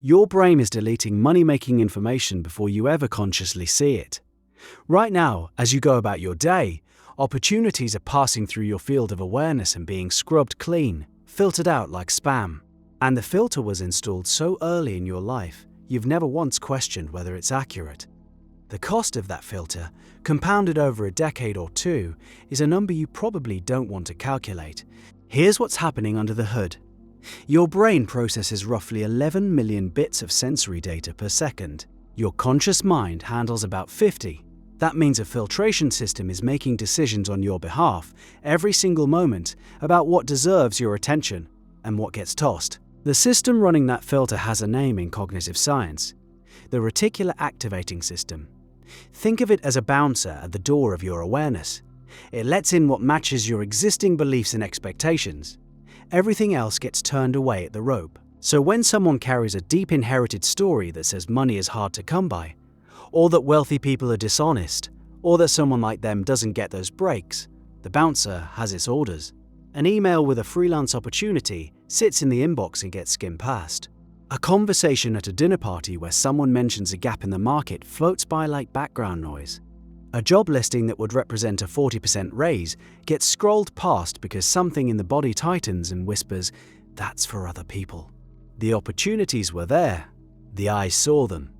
Your brain is deleting money-making information before you ever consciously see it. Right now, as you go about your day, opportunities are passing through your field of awareness and being scrubbed clean, filtered out like spam. And the filter was installed so early in your life, you've never once questioned whether it's accurate. The cost of that filter, compounded over a decade or two, is a number you probably don't want to calculate. Here's what's happening under the hood. Your brain processes roughly 11 million bits of sensory data per second. Your conscious mind handles about 50. That means a filtration system is making decisions on your behalf every single moment about what deserves your attention and what gets tossed. The system running that filter has a name in cognitive science: the reticular activating system. Think of it as a bouncer at the door of your awareness. It lets in what matches your existing beliefs and expectations. Everything else gets turned away at the rope. So when someone carries a deep inherited story that says money is hard to come by, or that wealthy people are dishonest, or that someone like them doesn't get those breaks, the bouncer has its orders. An email with a freelance opportunity sits in the inbox and gets skimmed past. A conversation at a dinner party where someone mentions a gap in the market floats by like background noise. A job listing that would represent a 40% raise gets scrolled past because something in the body tightens and whispers, "That's for other people." The opportunities were there. The eyes saw them.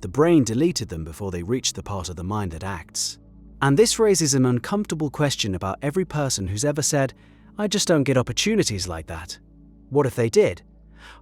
The brain deleted them before they reached the part of the mind that acts. And this raises an uncomfortable question about every person who's ever said, "I just don't get opportunities like that." What if they did?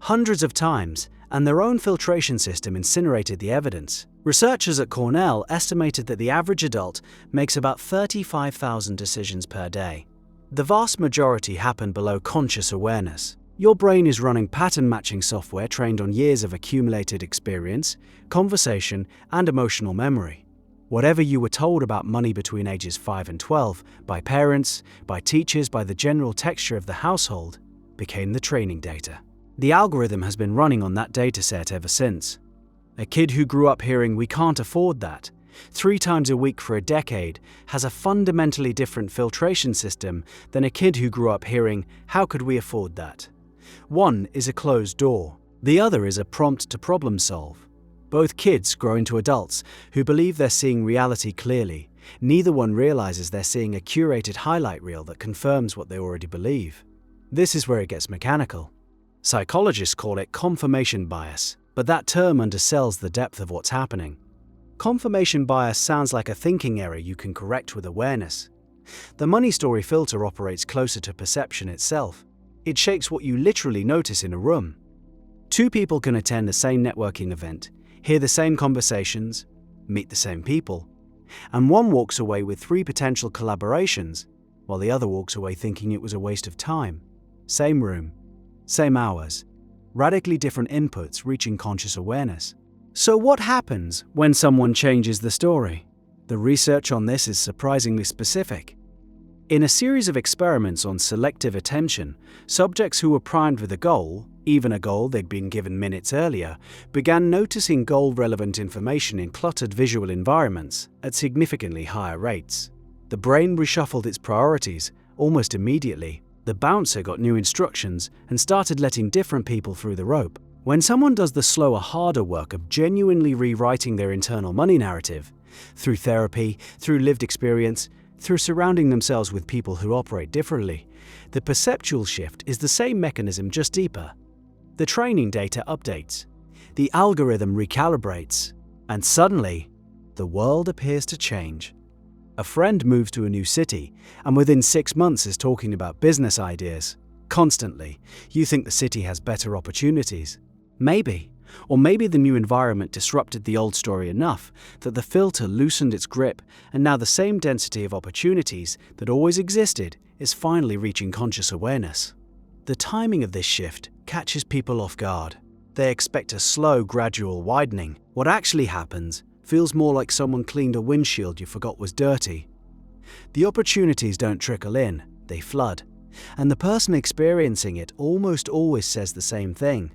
Hundreds of times, and their own filtration system incinerated the evidence. Researchers at Cornell estimated that the average adult makes about 35,000 decisions per day. The vast majority happen below conscious awareness. Your brain is running pattern-matching software trained on years of accumulated experience, conversation, and emotional memory. Whatever you were told about money between ages 5 and 12, by parents, by teachers, by the general texture of the household, became the training data. The algorithm has been running on that dataset ever since. A kid who grew up hearing "we can't afford that" 3 times a week for a decade has a fundamentally different filtration system than a kid who grew up hearing "how could we afford that?" One is a closed door. The other is a prompt to problem solve. Both kids grow into adults who believe they're seeing reality clearly. Neither one realizes they're seeing a curated highlight reel that confirms what they already believe. This is where it gets mechanical. Psychologists call it confirmation bias, but that term undersells the depth of what's happening. Confirmation bias sounds like a thinking error you can correct with awareness. The money story filter operates closer to perception itself. It shapes what you literally notice in a room. 2 people can attend the same networking event, hear the same conversations, meet the same people, and one walks away with 3 potential collaborations, while the other walks away thinking it was a waste of time. Same room, same hours, radically different inputs reaching conscious awareness. So what happens when someone changes the story? The research on this is surprisingly specific. In a series of experiments on selective attention, subjects who were primed with a goal, even a goal they'd been given minutes earlier, began noticing goal-relevant information in cluttered visual environments at significantly higher rates. The brain reshuffled its priorities almost immediately. The bouncer got new instructions and started letting different people through the rope. When someone does the slower, harder work of genuinely rewriting their internal money narrative, through therapy, through lived experience, through surrounding themselves with people who operate differently, the perceptual shift is the same mechanism, just deeper. The training data updates, the algorithm recalibrates, and suddenly, the world appears to change. A friend moves to a new city, and within 6 months is talking about business ideas. Constantly, you think the city has better opportunities. Maybe. Or maybe the new environment disrupted the old story enough that the filter loosened its grip, and now the same density of opportunities that always existed is finally reaching conscious awareness. The timing of this shift catches people off guard. They expect a slow, gradual widening. What actually happens feels more like someone cleaned a windshield you forgot was dirty. The opportunities don't trickle in, they flood. And the person experiencing it almost always says the same thing: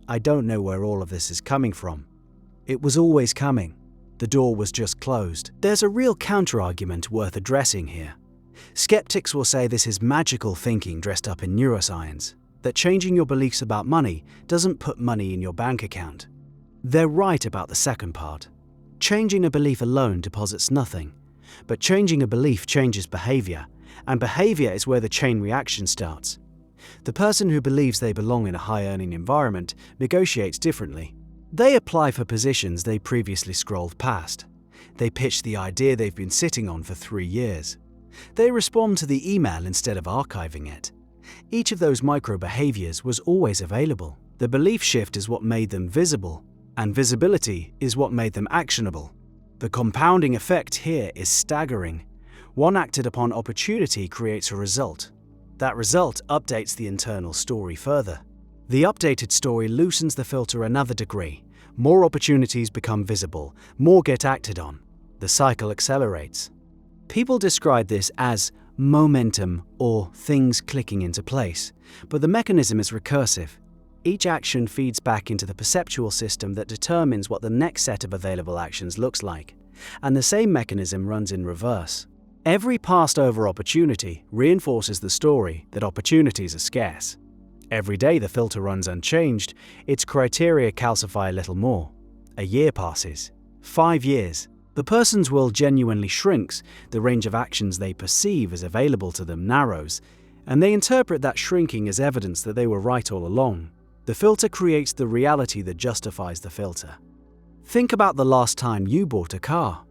"I don't know where all of this is coming from. It was always coming. The door was just closed." There's a real counter-argument worth addressing here. Skeptics will say this is magical thinking dressed up in neuroscience, that changing your beliefs about money doesn't put money in your bank account. They're right about the second part. Changing a belief alone deposits nothing, but changing a belief changes behavior, and behavior is where the chain reaction starts. The person who believes they belong in a high-earning environment negotiates differently. They apply for positions they previously scrolled past. They pitch the idea they've been sitting on for 3 years. They respond to the email instead of archiving it. Each of those micro-behaviors was always available. The belief shift is what made them visible, and visibility is what made them actionable. The compounding effect here is staggering. One acted upon opportunity creates a result. That result updates the internal story further. The updated story loosens the filter another degree. More opportunities become visible, more get acted on. The cycle accelerates. People describe this as momentum or things clicking into place, but the mechanism is recursive. Each action feeds back into the perceptual system that determines what the next set of available actions looks like, and the same mechanism runs in reverse. Every passed-over opportunity reinforces the story that opportunities are scarce. Every day the filter runs unchanged, its criteria calcify a little more. A year passes. 5 years. The person's world genuinely shrinks, the range of actions they perceive as available to them narrows, and they interpret that shrinking as evidence that they were right all along. The filter creates the reality that justifies the filter. Think about the last time you bought a car.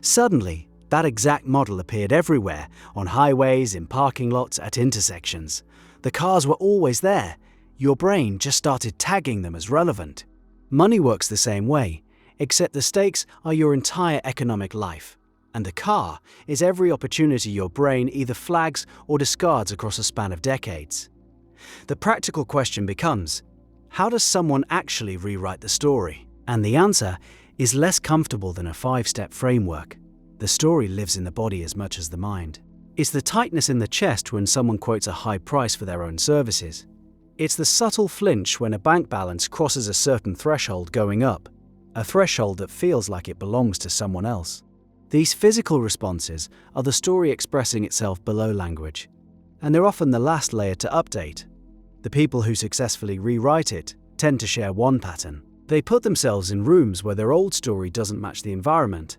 Suddenly, that exact model appeared everywhere, on highways, in parking lots, at intersections. The cars were always there. Your brain just started tagging them as relevant. Money works the same way, except the stakes are your entire economic life, and the car is every opportunity your brain either flags or discards across a span of decades. The practical question becomes, how does someone actually rewrite the story? And the answer is less comfortable than a 5-step framework. The story lives in the body as much as the mind. It's the tightness in the chest when someone quotes a high price for their own services. It's the subtle flinch when a bank balance crosses a certain threshold going up, a threshold that feels like it belongs to someone else. These physical responses are the story expressing itself below language, and they're often the last layer to update. The people who successfully rewrite it tend to share one pattern. They put themselves in rooms where their old story doesn't match the environment.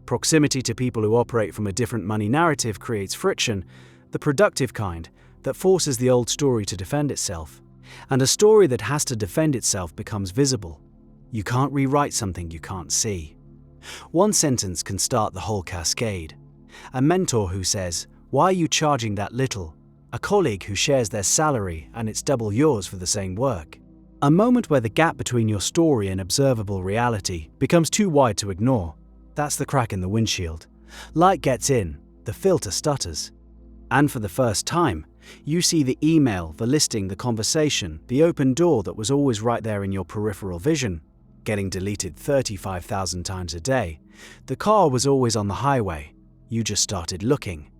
Proximity to people who operate from a different money narrative creates friction, the productive kind, that forces the old story to defend itself. And a story that has to defend itself becomes visible. You can't rewrite something you can't see. One sentence can start the whole cascade. A mentor who says, "Why are you charging that little?" A colleague who shares their salary and it's double yours for the same work. A moment where the gap between your story and observable reality becomes too wide to ignore. That's the crack in the windshield. Light gets in, the filter stutters. And for the first time, you see the email, the listing, the conversation, the open door that was always right there in your peripheral vision, getting deleted 35,000 times a day. The car was always on the highway. You just started looking.